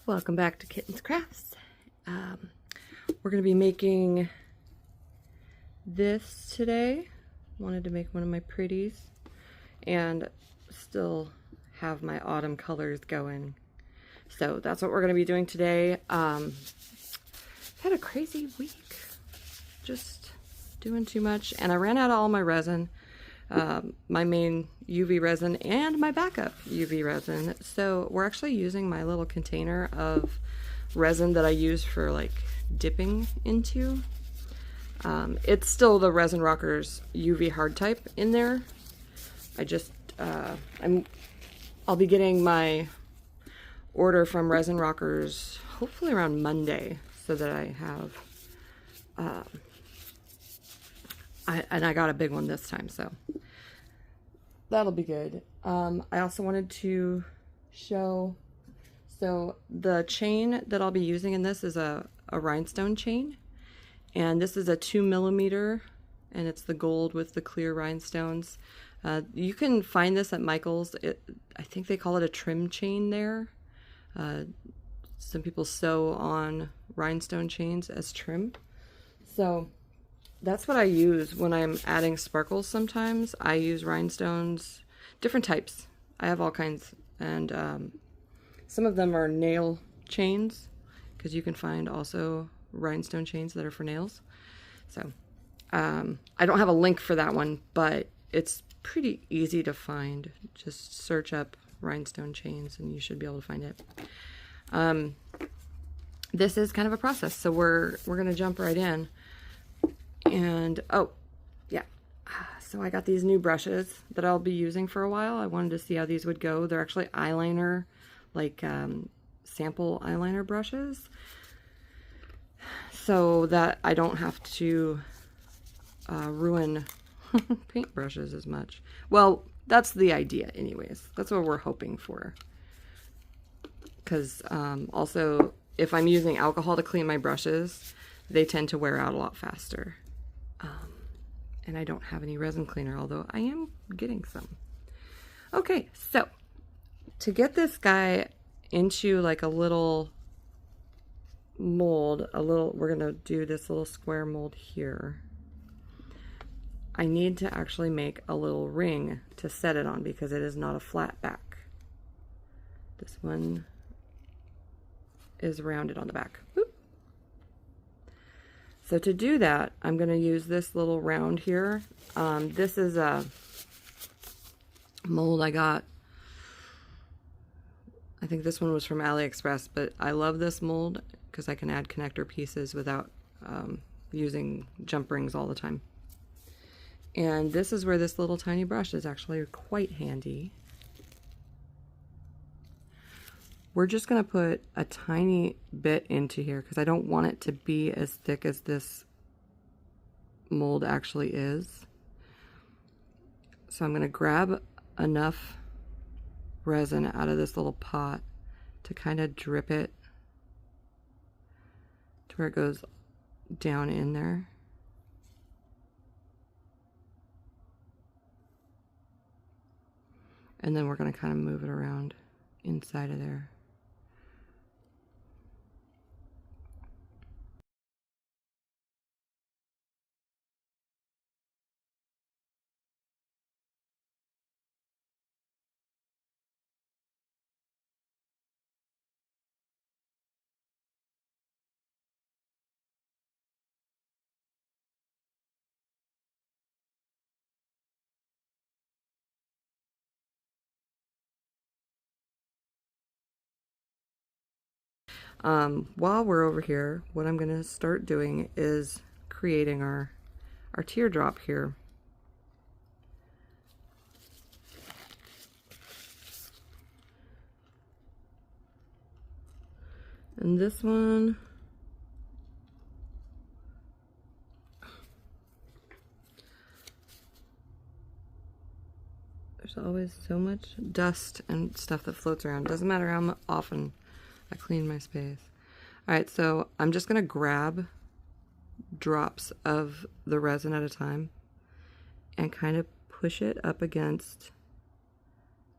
Welcome back to Kittens Crafts. We're going to be making this today. Wanted to make one of my pretties and still have my autumn colors going. So that's what we're going to be doing today. Had a crazy week, just doing too much, and I ran out of all my resin. My main UV resin and my backup UV resin. So we're actually using my little container of resin that I use for like dipping into. It's still the Resin Rockers UV hard type in there. I'll be getting my order from Resin Rockers hopefully around Monday, so that I have I got a big one this time, so that'll be good. I also wanted to show, so the chain that I'll be using in this is a rhinestone chain, and this is a 2mm, and it's the gold with the clear rhinestones. You can find this at Michael's. I think they call it a trim chain there. Some people sew on rhinestone chains as trim. So that's what I use when I'm adding sparkles sometimes. I use rhinestones, different types. I have all kinds, and some of them are nail chains, because you can find also rhinestone chains that are for nails. So I don't have a link for that one, but it's pretty easy to find. Just search up rhinestone chains and you should be able to find it. This is kind of a process, so we're gonna jump right in. And oh yeah, so I got these new brushes that I'll be using for a while. I wanted to see how these would go. They're actually eyeliner, like sample eyeliner brushes, so that I don't have to ruin paintbrushes as much. Well, that's the idea anyways. That's what we're hoping for, because also if I'm using alcohol to clean my brushes, they tend to wear out a lot faster. And I don't have any resin cleaner, although I am getting some. Okay, so to get this guy into like a little mold, we're gonna do this little square mold here. I need to actually make a little ring to set it on, because it is not a flat back. This one is rounded on the back. Whoop. So to do that, I'm going to use this little round here. This is a mold I got. I think this one was from AliExpress, but I love this mold because I can add connector pieces without using jump rings all the time. And this is where this little tiny brush is actually quite handy. We're just going to put a tiny bit into here because I don't want it to be as thick as this mold actually is. So I'm going to grab enough resin out of this little pot to kind of drip it to where it goes down in there. And then we're going to kind of move it around inside of there. While we're over here, what I'm going to start doing is creating our teardrop here. And this one, there's always so much dust and stuff that floats around. Doesn't matter how often I clean my space. Alright, so I'm just going to grab drops of the resin at a time and kind of push it up against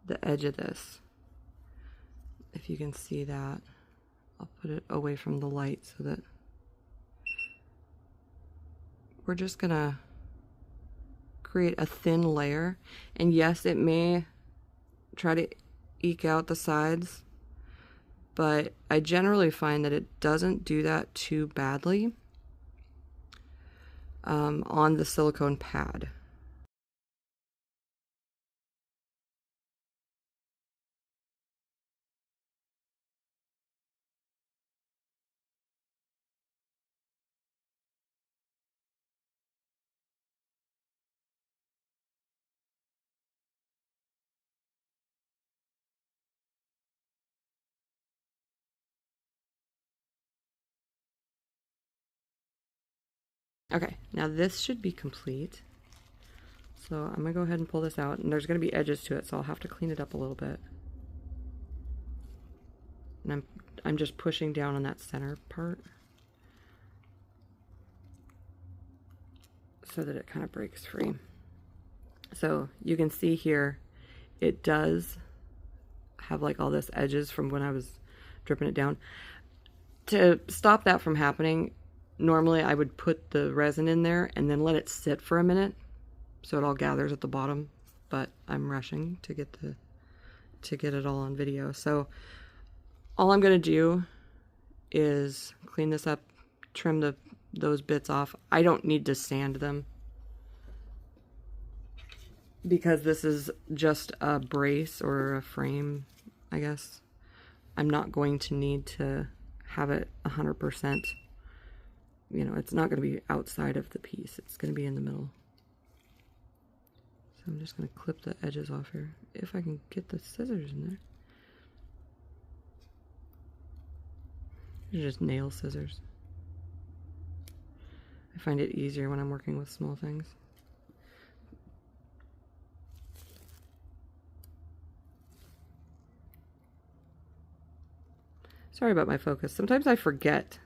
the edge of this, if you can see that. I'll put it away from the light so that we're just gonna create a thin layer. And yes, it may try to eke out the sides, but I generally find that it doesn't do that too badly on the silicone pad. Okay, now this should be complete. So I'm gonna go ahead and pull this out, and there's gonna be edges to it, so I'll have to clean it up a little bit. And I'm just pushing down on that center part so that it kind of breaks free. So you can see here, it does have like all this edges from when I was dripping it down. To stop that from happening, normally I would put the resin in there and then let it sit for a minute so it all gathers at the bottom, but I'm rushing to get it all on video. So all I'm gonna do is clean this up, trim those bits off. I don't need to sand them because this is just a brace or a frame, I guess. I'm not going to need to have it 100%. You know, it's not going to be outside of the piece. It's going to be in the middle. So I'm just going to clip the edges off here, if I can get the scissors in there. They're just nail scissors. I find it easier when I'm working with small things. Sorry about my focus. Sometimes I forget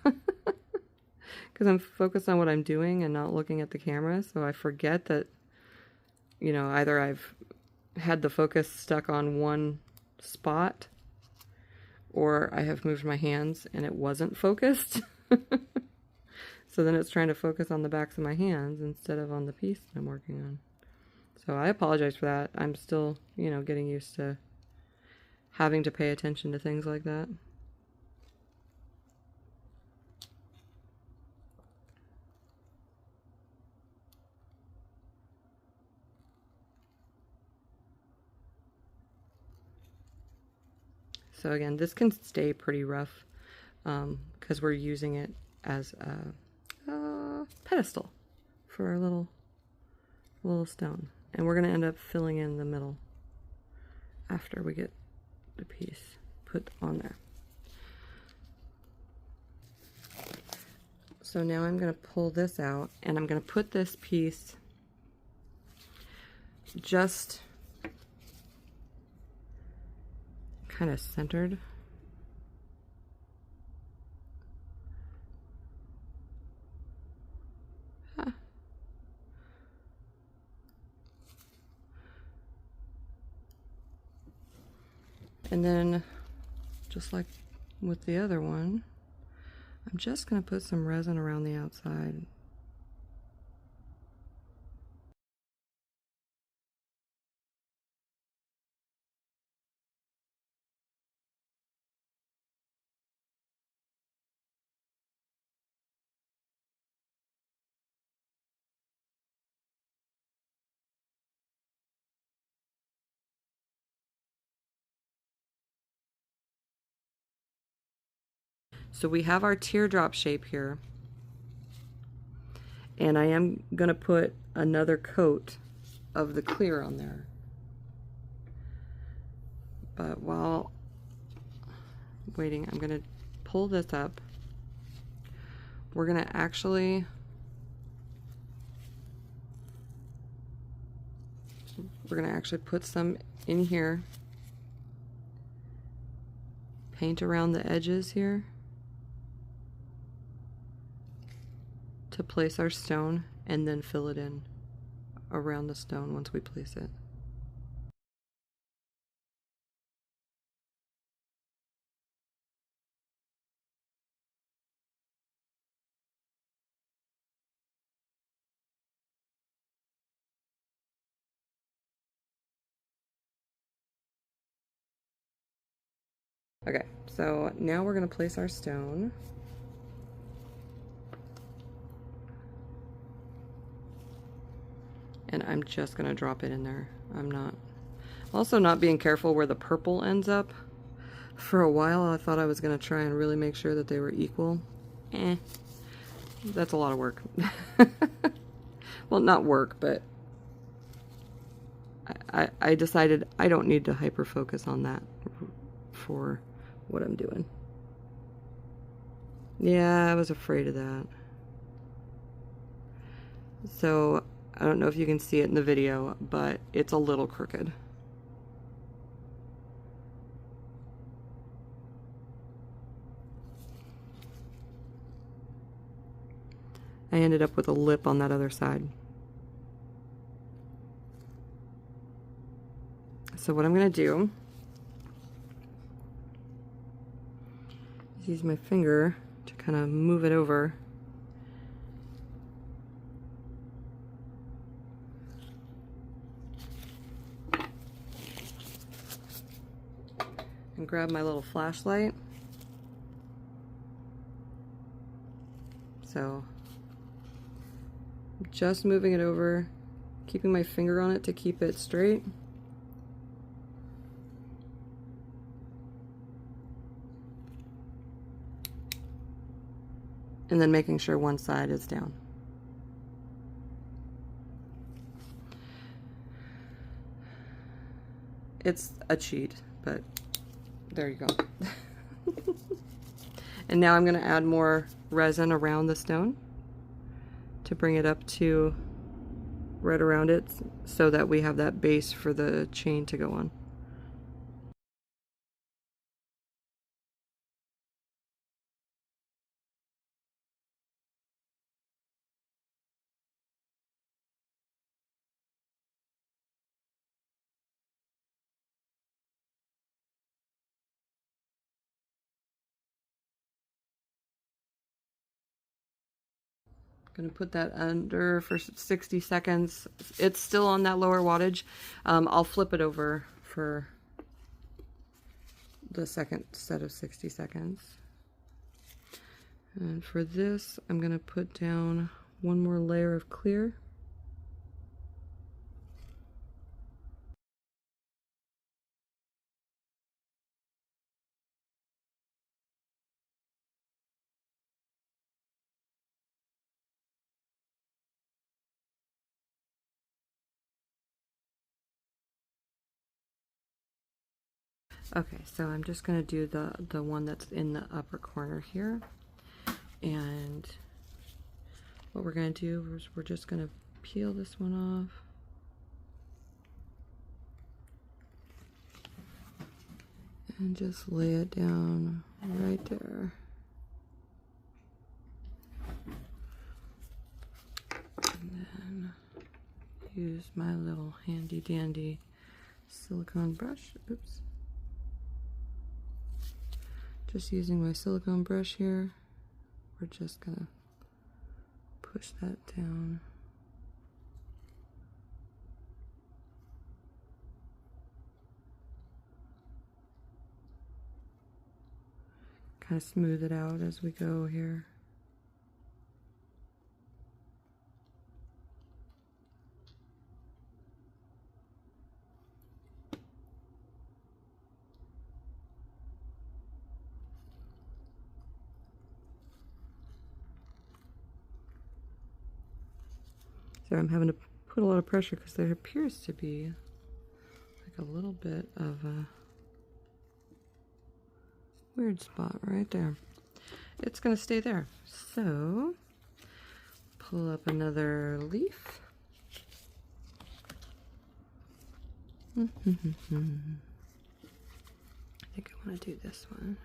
because I'm focused on what I'm doing and not looking at the camera. So I forget that, you know, either I've had the focus stuck on one spot or I have moved my hands and it wasn't focused. So then it's trying to focus on the backs of my hands instead of on the piece that I'm working on. So I apologize for that. I'm still, you know, getting used to having to pay attention to things like that. So again, this can stay pretty rough because we're using it as a pedestal for our little stone. And we're going to end up filling in the middle after we get the piece put on there. So now I'm going to pull this out and I'm going to put this piece just kind of centered. And then, just like with the other one, I'm just going to put some resin around the outside. So we have our teardrop shape here. And I am going to put another coat of the clear on there. But while waiting, I'm going to pull this up. We're going to actually put some in here. Paint around the edges here to place our stone, and then fill it in around the stone once we place it. Okay, so now we're going to place our stone. And I'm just going to drop it in there. I'm also not being careful where the purple ends up. For a while I thought I was going to try and really make sure that they were equal. That's a lot of work. Well, not work, but I decided I don't need to hyper focus on that for what I'm doing. Yeah, I was afraid of that. So I don't know if you can see it in the video, but it's a little crooked. I ended up with a lip on that other side. So what I'm going to do is use my finger to kind of move it over. And grab my little flashlight. So I'm just moving it over, keeping my finger on it to keep it straight. And then making sure one side is down. It's a cheat, but there you go. And now I'm going to add more resin around the stone to bring it up to right around it so that we have that base for the chain to go on. Gonna put that under for 60 seconds. It's still on that lower wattage. I'll flip it over for the second set of 60 seconds. And for this, I'm gonna put down one more layer of clear. Okay, so I'm just going to do the one that's in the upper corner here. And what we're going to do is we're just going to peel this one off. And just lay it down right there. And then use my little handy dandy silicone brush. Oops. Just using my silicone brush here, we're just gonna push that down. Kind of smooth it out as we go here. So I'm having to put a lot of pressure because there appears to be like a little bit of a weird spot right there. It's going to stay there. So pull up another leaf. I think I want to do this one.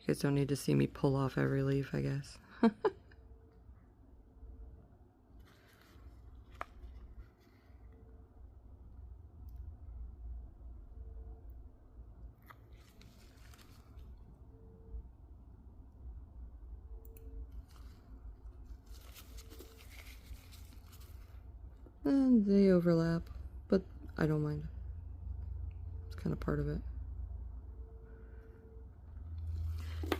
You guys don't need to see me pull off every leaf, I guess. And they overlap, but I don't mind. It's kind of part of it.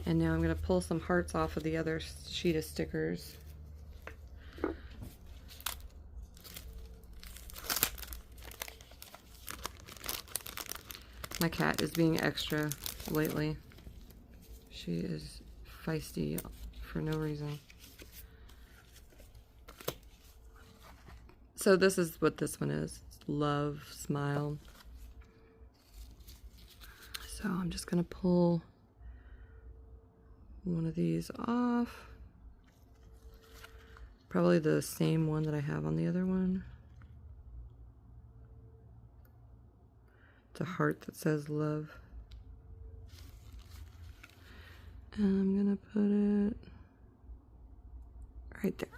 And now I'm going to pull some hearts off of the other sheet of stickers. My cat is being extra lately. She is feisty for no reason. So this is what this one is. It's Love, Smile. So I'm just going to pull one of these off. Probably the same one that I have on the other one. It's a heart that says love. And I'm gonna put it right there.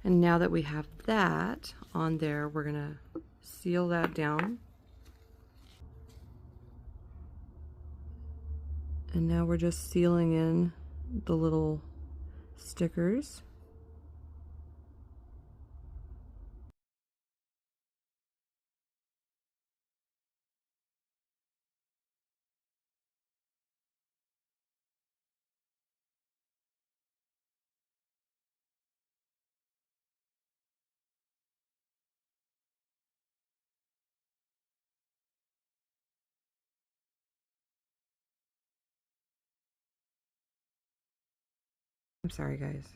And now that we have that on there, we're gonna seal that down. And now we're just sealing in the little stickers. I'm sorry, guys.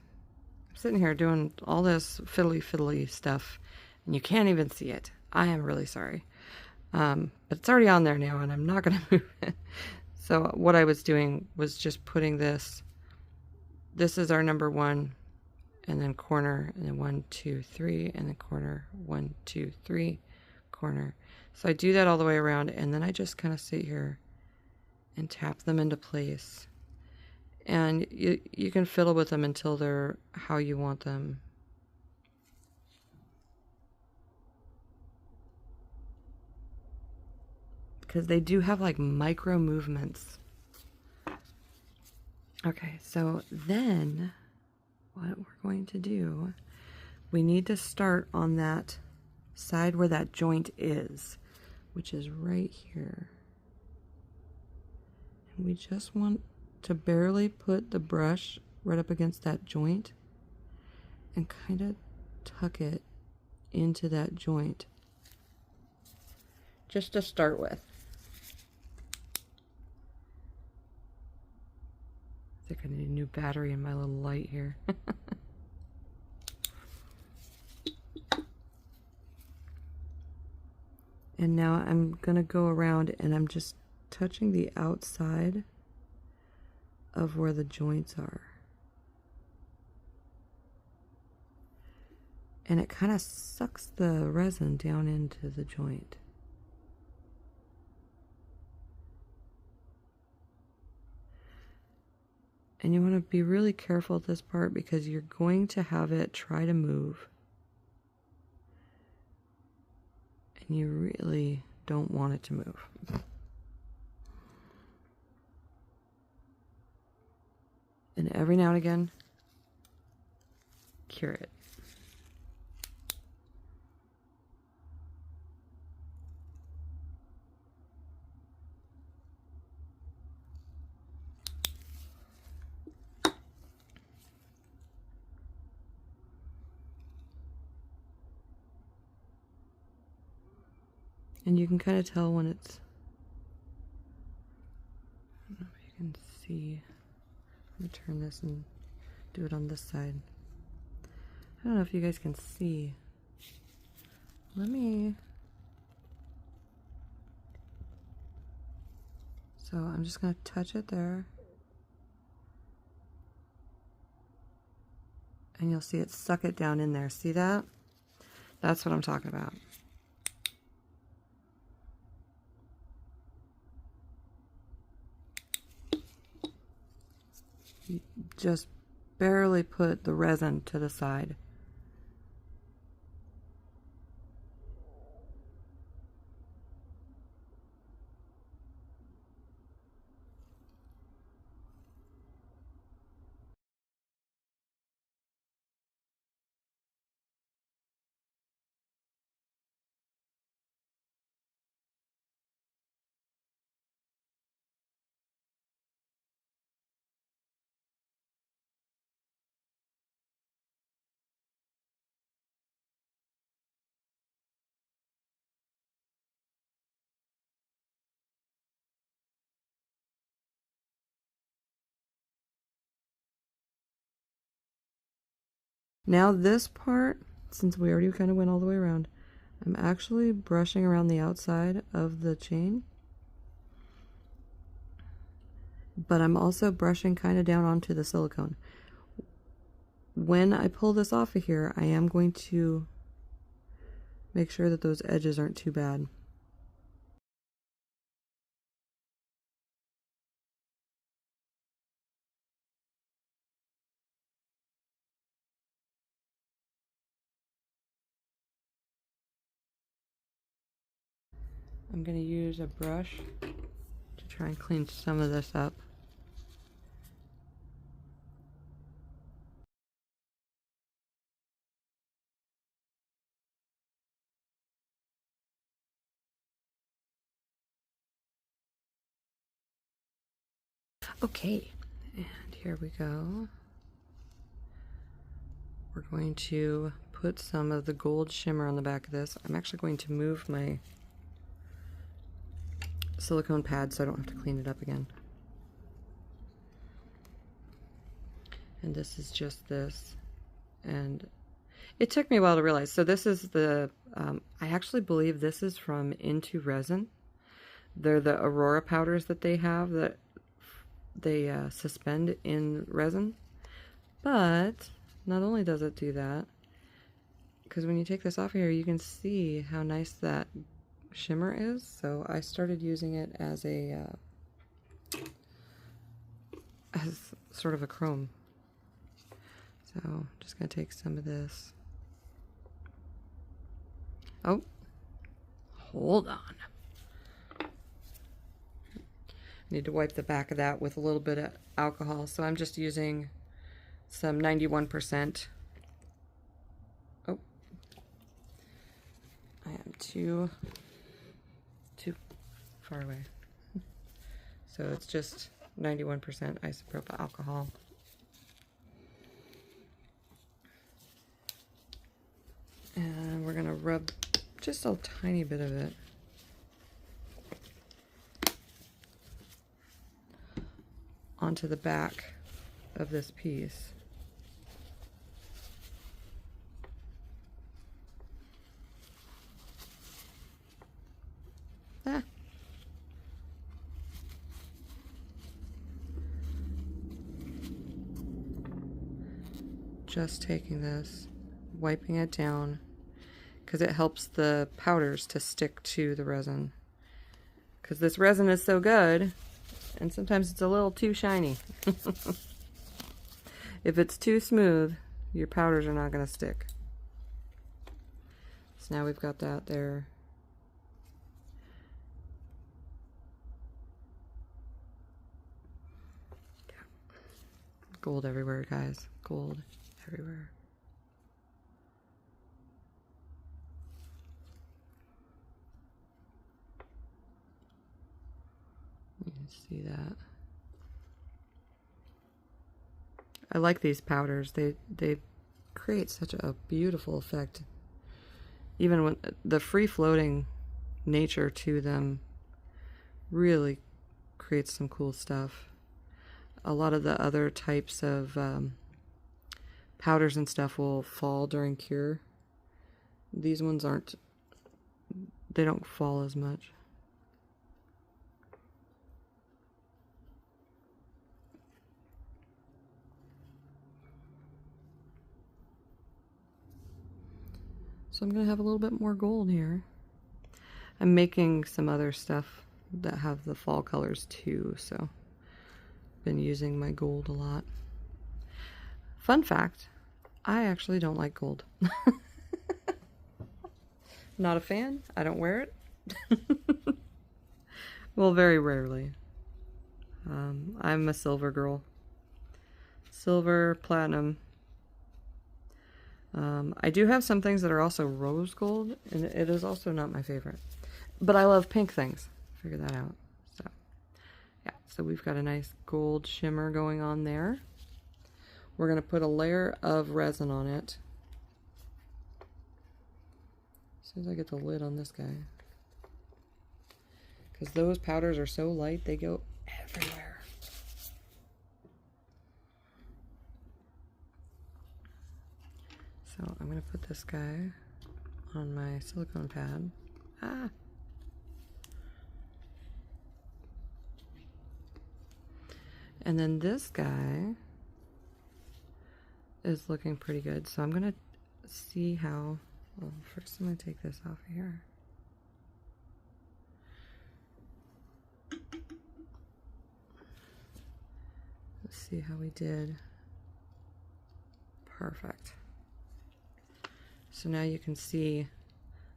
I'm sitting here doing all this fiddly stuff, and you can't even see it. I am really sorry. But it's already on there now, and I'm not going to move it. So what I was doing was just putting this. This is our number 1, and then corner, and then 1, 2, 3, and then corner, 1, 2, 3, corner. So I do that all the way around, and then I just kind of sit here and tap them into place. And you can fiddle with them until they're how you want them. Because they do have like micro movements. Okay, so then what we're going to do, we need to start on that side where that joint is, which is right here. And we just want to barely put the brush right up against that joint and kind of tuck it into that joint, just to start with. I think I need a new battery in my little light here. And now I'm gonna go around and I'm just touching the outside of where the joints are. And it kind of sucks the resin down into the joint. And you want to be really careful at this part because you're going to have it try to move. And you really don't want it to move. And every now and again, cure it. And you can kind of tell when it's, I don't know if you can see. I'm going to turn this and do it on this side. I don't know if you guys can see. Let me, so I'm just going to touch it there. And you'll see it suck it down in there. See that? That's what I'm talking about. You just barely put the resin to the side. Now this part, since we already kind of went all the way around, I'm actually brushing around the outside of the chain. But I'm also brushing kind of down onto the silicone. When I pull this off of here, I am going to make sure that those edges aren't too bad. I'm going to use a brush to try and clean some of this up. Okay, and here we go. We're going to put some of the gold shimmer on the back of this. I'm actually going to move my silicone pad so I don't have to clean it up again. And this is just this. And it took me a while to realize. So this is the, I actually believe this is from Into Resin. They're the Aurora powders that they have that they suspend in resin. But not only does it do that, because when you take this off here, you can see how nice that shimmer is. So I started using it as a as sort of a chrome. So I'm just gonna take some of this. Oh, hold on. Need to wipe the back of that with a little bit of alcohol. So I'm just using some 91%. Oh, I am too far away. So it's just 91% isopropyl alcohol. And we're gonna rub just a tiny bit of it onto the back of this piece. Just taking this, wiping it down, because it helps the powders to stick to the resin. Because this resin is so good, and sometimes it's a little too shiny. If it's too smooth, your powders are not going to stick. So now we've got that there. Gold everywhere, guys. Gold everywhere. You can see that. I like these powders. They create such a beautiful effect. Even when the free-floating nature to them really creates some cool stuff. A lot of the other types of powders and stuff will fall during cure. These ones aren't, they don't fall as much. So I'm going to have a little bit more gold here. I'm making some other stuff that have the fall colors too, so been using my gold a lot. Fun fact, I actually don't like gold. Not a fan. I don't wear it. Well, very rarely. I'm a silver girl. Silver, platinum. I do have some things that are also rose gold, and it is also not my favorite. But I love pink things. Figure that out. So, yeah. So we've got a nice gold shimmer going on there. We're going to put a layer of resin on it. As soon as I get the lid on this guy. Because those powders are so light, they go everywhere. So I'm going to put this guy on my silicone pad. Ah! And then this guy is looking pretty good. So I'm going to see how, well, first I'm going to take this off of here. Let's see how we did. Perfect. So now you can see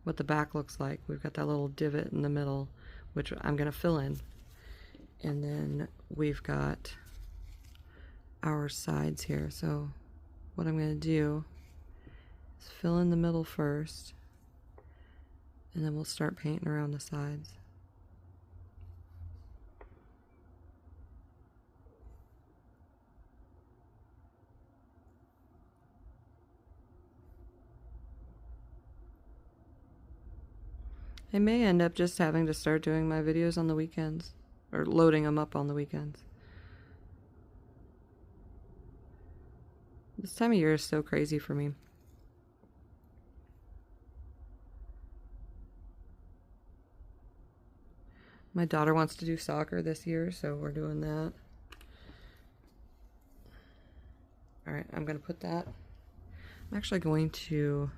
what the back looks like. We've got that little divot in the middle, which I'm going to fill in. And then we've got our sides here. So what I'm going to do is fill in the middle first, and then we'll start painting around the sides. I may end up just having to start doing my videos on the weekends, or loading them up on the weekends. This time of year is so crazy for me. My daughter wants to do soccer this year, so we're doing that. Alright, I'm going to put that. I'm actually going to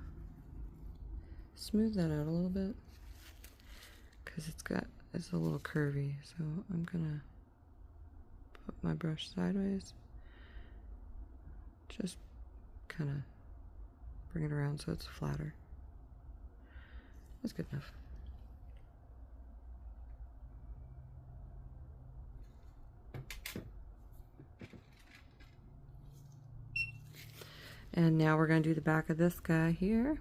smooth that out a little bit, because it's a little curvy, so I'm gonna put my brush sideways, just kind of bring it around so it's flatter. That's good enough. And now we're going to do the back of this guy here.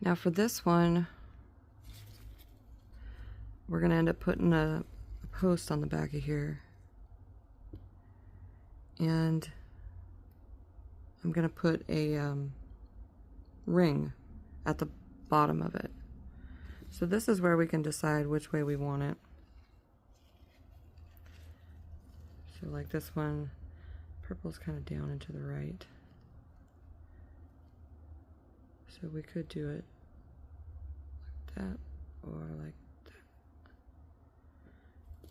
Now for this one, we're going to end up putting a post on the back of here. And I'm going to put a ring at the bottom of it. So this is where we can decide which way we want it. So like this one, purple's kind of down and to the right. So we could do it like that or like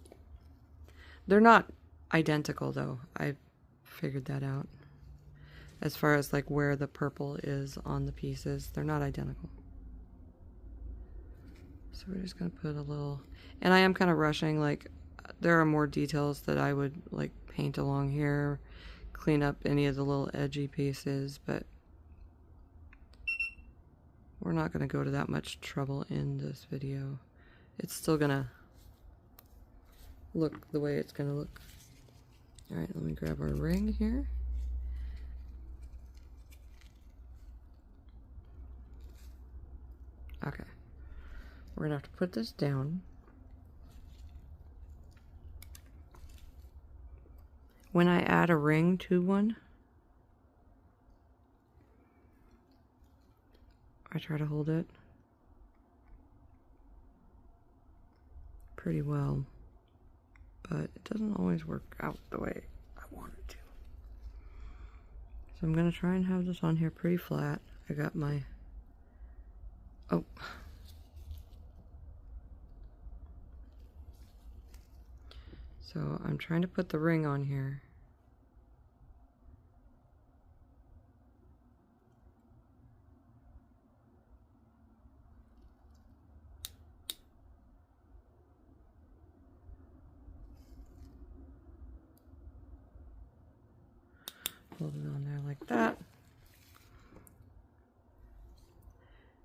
that. They're not identical though. I figured that out. As far as like where the purple is on the pieces, they're not identical. So we're just gonna put a little, and I am kind of rushing, like there are more details that I would like paint along here, clean up any of the little edgy pieces, but we're not going to go to that much trouble in this video. It's still going to look the way it's going to look. Alright, let me grab our ring here. Okay. We're going to have to put this down. When I add a ring to one, I try to hold it pretty well, but it doesn't always work out the way I want it to. So I'm going to try and have this on here pretty flat. I got my, oh. So I'm trying to put the ring on here. Hold it on there like that.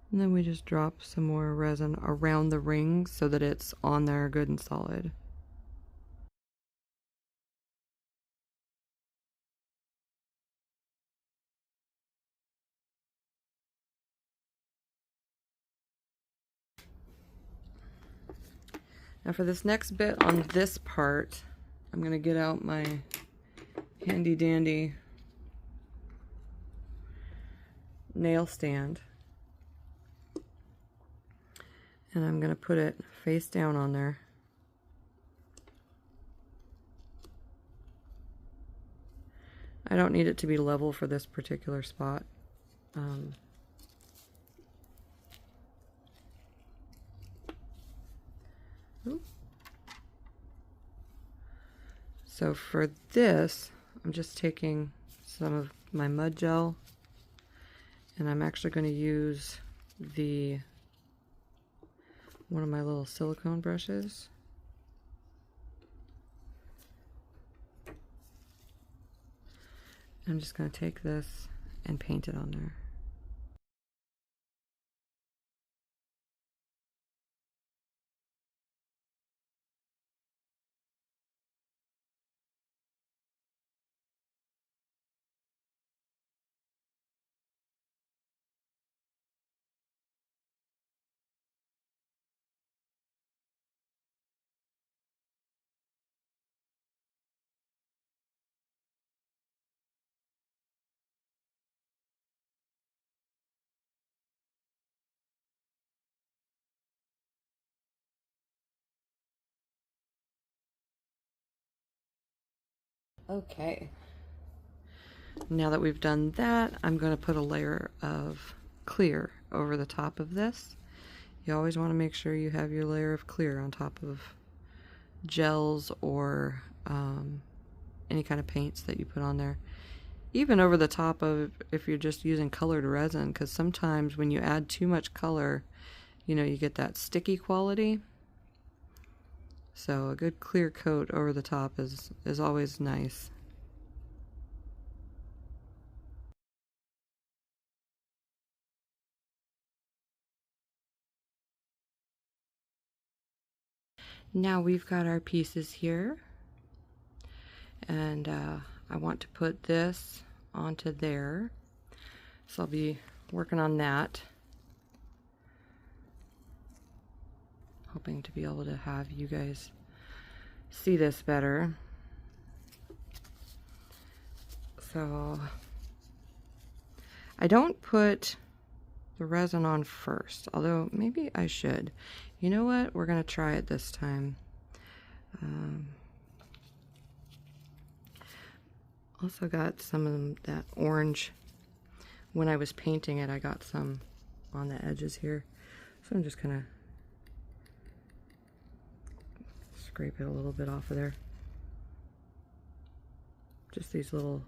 And then we just drop some more resin around the ring so that it's on there good and solid. Now for this next bit on this part, I'm going to get out my handy dandy nail stand. And I'm going to put it face down on there. I don't need it to be level for this particular spot. So for this, I'm just taking some of my mud gel, and I'm actually going to use one of my little silicone brushes. I'm just going to take this and paint it on there. Okay, now that we've done that, I'm going to put a layer of clear over the top of this. You always want to make sure you have your layer of clear on top of gels or any kind of paints that you put on there. Even over the top of if you're just using colored resin, because sometimes when you add too much color, you know, you get that sticky quality. So a good clear coat over the top is always nice. Now we've got our pieces here, and I want to put this onto there. So I'll be working on that. Hoping to be able to have you guys see this better. So I don't put the resin on first, although maybe I should. You know what? We're going to try it this time. Also got some of that orange. When I was painting it, I got some on the edges here. So I'm just going to scrape it a little bit off of there. Just these little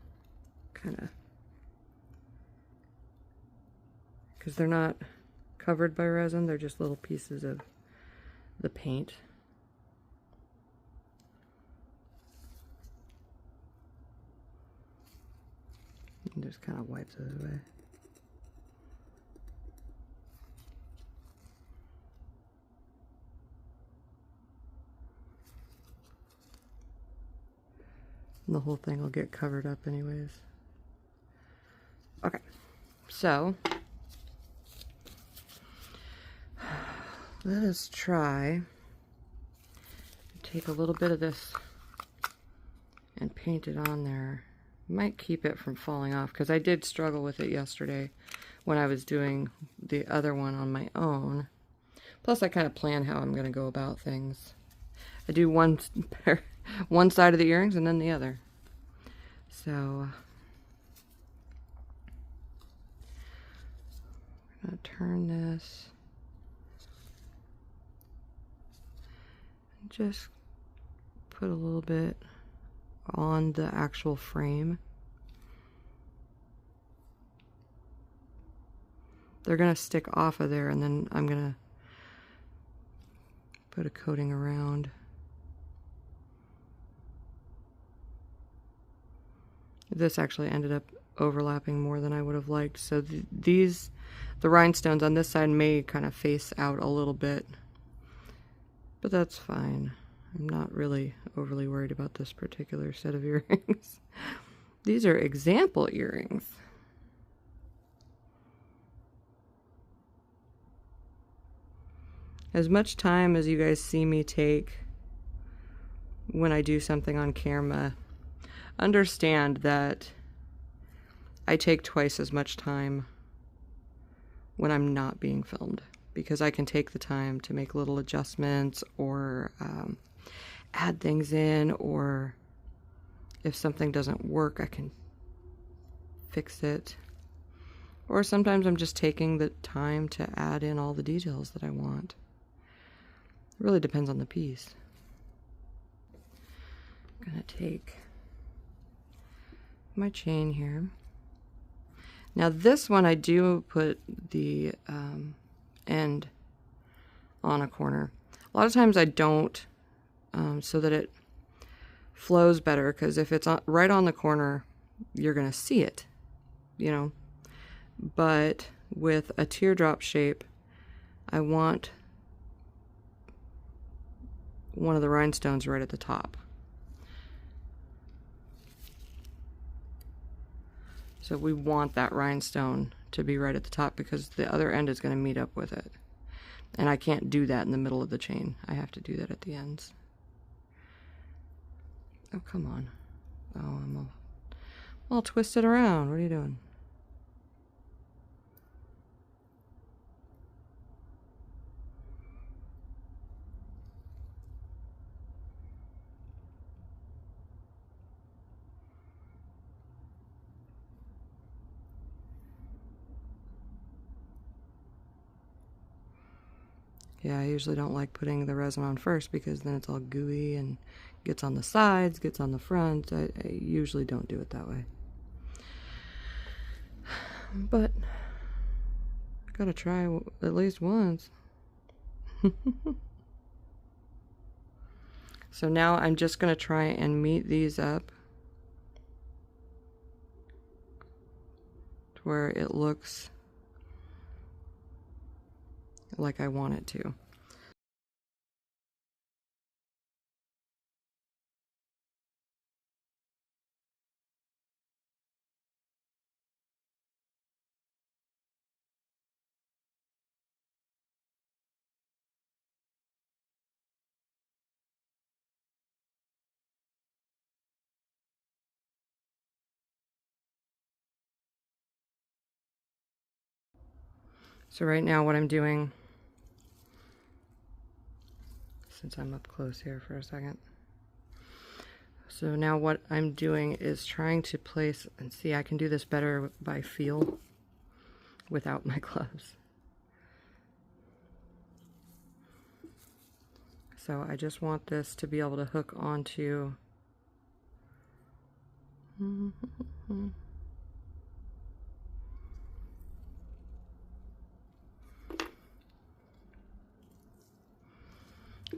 kind of, because they're not covered by resin, they're just little pieces of the paint. And just kind of wipe those away. And the whole thing will get covered up anyways. Okay, so let us try to take a little bit of this and paint it on there. Might keep it from falling off, because I did struggle with it yesterday when I was doing the other one on my own. Plus I kind of plan how I'm going to go about things. I do one side of the earrings and then the other. So I'm going to turn this and just put a little bit on the actual frame. They're going to stick off of there, and then I'm going to put a coating around. This actually ended up overlapping more than I would have liked, so the rhinestones on this side may kind of face out a little bit, but that's fine. I'm not really overly worried about this particular set of earrings. These are example earrings. as much time as you guys see me take when I do something on camera, understand that I take twice as much time when I'm not being filmed, because I can take the time to make little adjustments or add things in, or if something doesn't work, I can fix it. Or sometimes I'm just taking the time to add in all the details that I want. It really depends on the piece. I'm gonna take my chain here. Now this one I do put the end on a corner. A lot of times I don't, so that it flows better, because if it's right on the corner, you're gonna see it, you know. But with a teardrop shape, I want one of the rhinestones right at the top. So we want that rhinestone to be right at the top, because the other end is going to meet up with it. And I can't do that in the middle of the chain. I have to do that at the ends. Oh, come on. Oh, I'm all twisted around. What are you doing? Yeah, I usually don't like putting the resin on first, because then it's all gooey and gets on the sides, gets on the front. I usually don't do it that way. But I gotta try at least once. So now I'm just gonna try and meet these up to where it looks like I want it to. So right now what I'm doing, since I'm up close here for a second, so now what I'm doing is trying to place, and see, I can do this better by feel without my gloves. So I just want this to be able to hook onto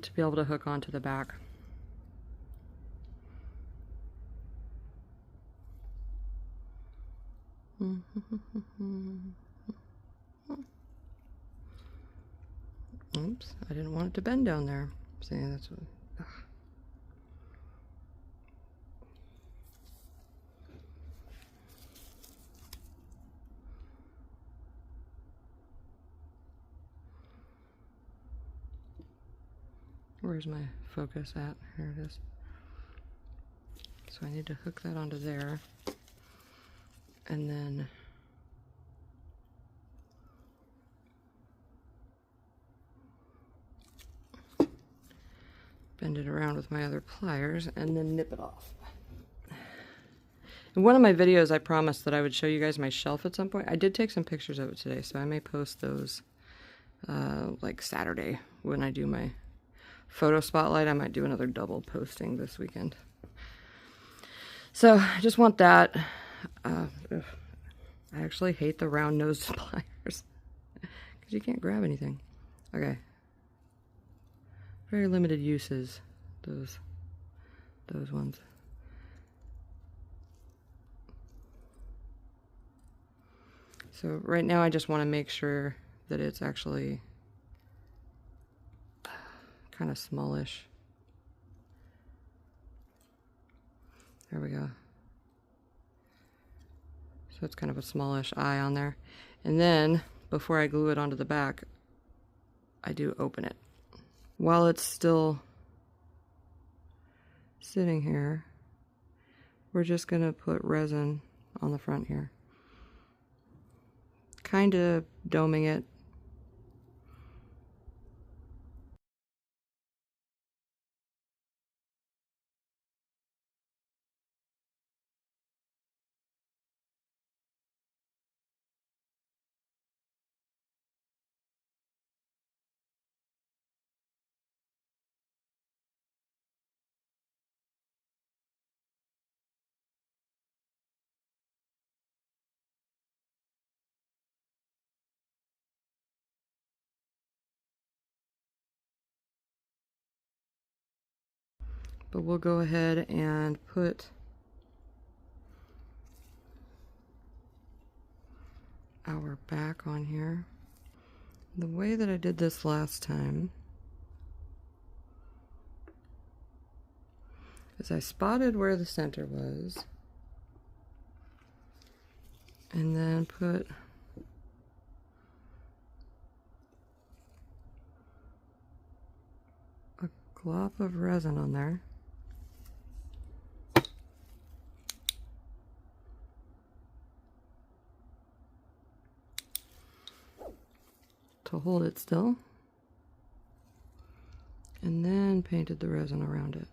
to be able to hook onto the back. Oops, I didn't want it to bend down there. See, that's what. Ugh. Where's my focus at? Here it is. So I need to hook that onto there, and then bend it around with my other pliers and then nip it off. In one of my videos I promised that I would show you guys my shelf at some point. I did take some pictures of it today, so I may post those like Saturday when I do my photo spotlight. I might do another double posting this weekend. So I just want that. I actually hate the round nosed pliers because you can't grab anything. Okay. Very limited uses, those ones. So right now I just want to make sure that it's actually kind of smallish. There we go. So it's kind of a smallish eye on there. And then before I glue it onto the back, I do open it. while it's still sitting here, we're just going to put resin on the front here. Kind of doming it. But we'll go ahead and put our back on here. The way that I did this last time is I spotted where the center was and then put a glop of resin on there. To hold it still, and then painted the resin around it.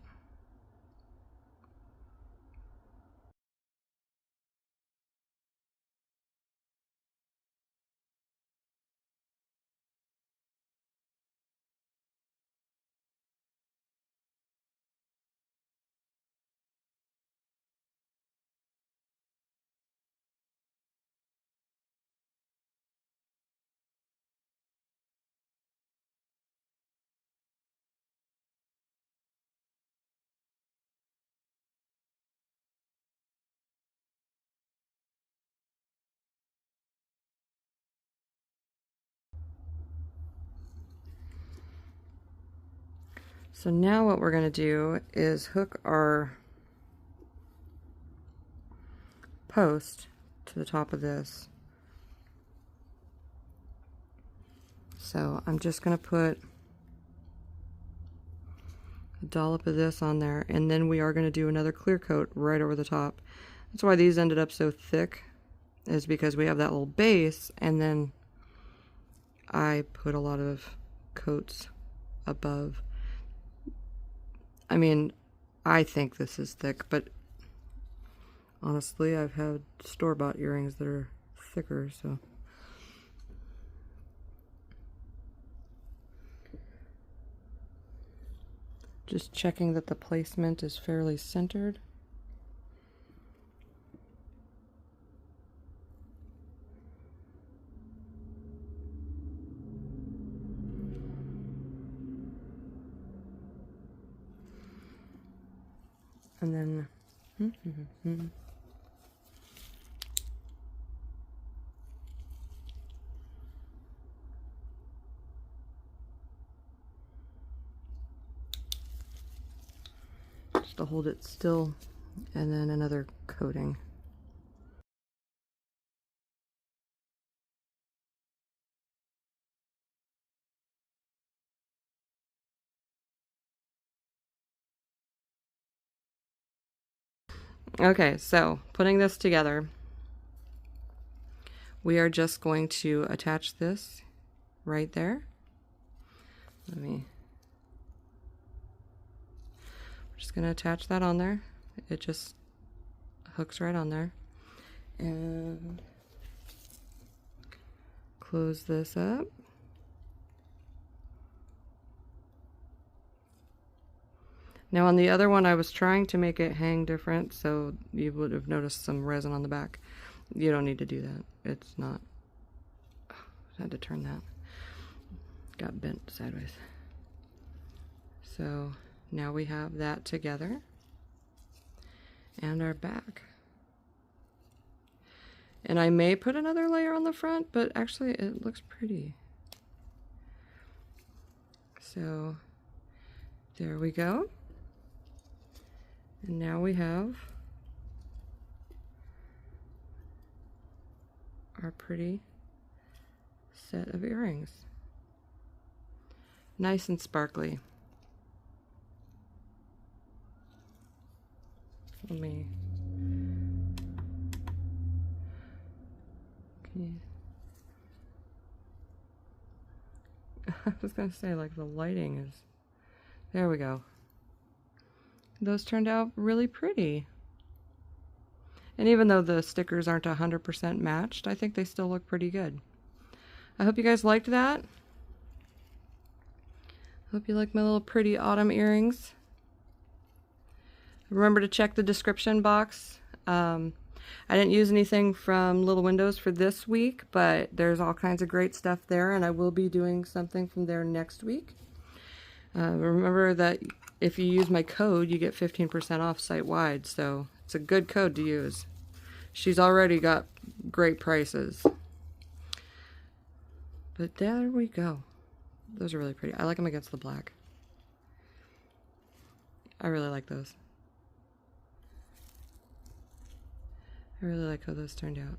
So now what we're going to do is hook our post to the top of this. So I'm just going to put a dollop of this on there, and then we are going to do another clear coat right over the top. That's why these ended up so thick, is because we have that little base, and then I put a lot of coats above. I mean, I think this is thick, but honestly, I've had store-bought earrings that are thicker, so. Just checking that the placement is fairly centered. And then just to hold it still, and then another coating. Okay, so putting this together, we are just going to attach this right there. We're just going to attach that on there. It just hooks right on there. And close this up. Now on the other one, I was trying to make it hang different, so you would have noticed some resin on the back. You don't need to do that. It's not. I had to turn that. Got bent sideways. So now we have that together and our back. And I may put another layer on the front, but actually it looks pretty. So there we go. And now we have our pretty set of earrings. Nice and sparkly. Let me... Okay. I was going to say, like, the lighting is... There we go. Those turned out really pretty. And even though the stickers aren't 100% matched, I think they still look pretty good. I hope you guys liked that. Hope you like my little pretty autumn earrings. Remember to check the description box. I didn't use anything from Little Windows for this week, but there's all kinds of great stuff there, and I will be doing something from there next week. Remember that if you use my code, you get 15% off site-wide, so it's a good code to use. She's already got great prices. But there we go. Those are really pretty. I like them against the black. I really like those. I really like how those turned out.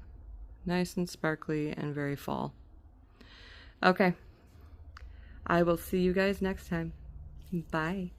Nice and sparkly and very fall. Okay. I will see you guys next time. Bye.